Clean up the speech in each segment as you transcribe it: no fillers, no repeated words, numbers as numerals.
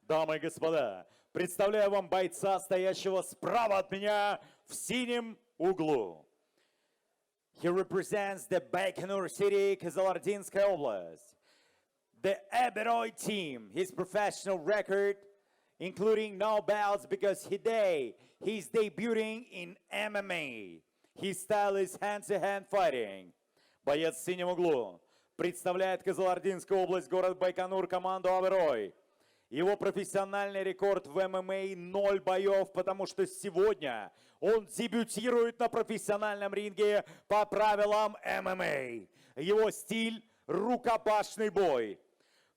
Дамы и господа, представляю вам бойца, стоящего справа от меня в синем углу. He represents the Байконур City, Кызылординская область. The Эберой team, his professional record, including no belts because today he's debuting in MMA. His style is hand-to-hand fighting. Боец в синем углу представляет Кызылординскую область, город Байконур, команду Эберой. Его профессиональный рекорд в ММА 0 боев, потому что сегодня он дебютирует на профессиональном ринге по правилам ММА. Его стиль – рукопашный бой.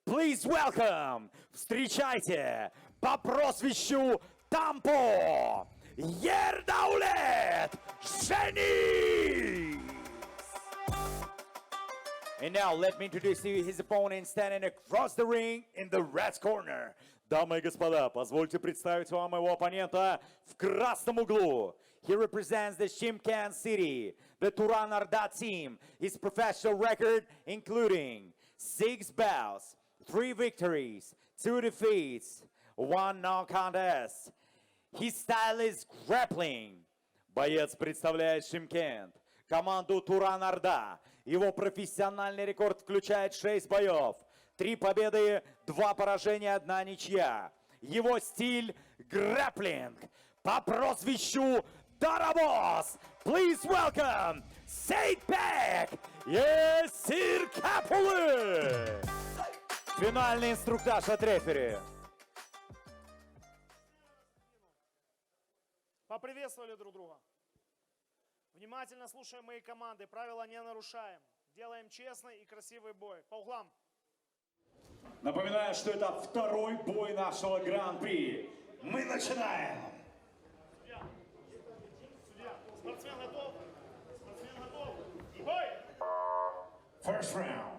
Please welcome, встречайте, по прозвищу Тампо, Ердаулет, Женіс! And now let me introduce you his opponent standing across the ring in the red corner. Дамы и господа, позвольте представить вам его оппонента в красном углу. He represents the Shimkan City, the Turan Arda team. His professional record including 6 bouts, 3 victories, 2 defeats, 1 non-contest. His style is grappling. Боец представляет Шимкент, команду Туран Арда. Его профессиональный рекорд включает 6 боев, 3 победы, 2 поражения, 1 ничья. Его стиль – грэпплинг. По прозвищу Дарабос. Please welcome Сейітбек, Есіркепов. Финальный инструктаж от рефери. Поприветствовали друг друга. Внимательно слушаем мои команды, правила не нарушаем. Делаем честный и красивый бой. По углам. Напоминаю, что это второй бой нашего Гран-при. Мы начинаем. Судья, спортсмен готов. Спортсмен готов. И бой! First round.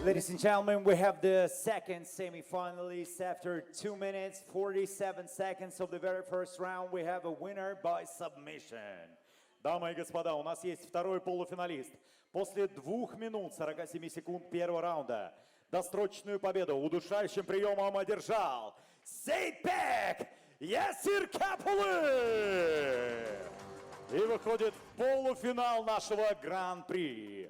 Ladies and gentlemen, we have the second semi-finalist. After 2 minutes, 47 seconds of the very first round, we have a winner by submission. Дамы и господа, у нас есть второй полуфиналист. После 2 минут 47 секунд первого раунда досрочную победу удушающим приемом одержал Сейітбек Есіркепов! И выходит в полуфинал нашего Гран-при.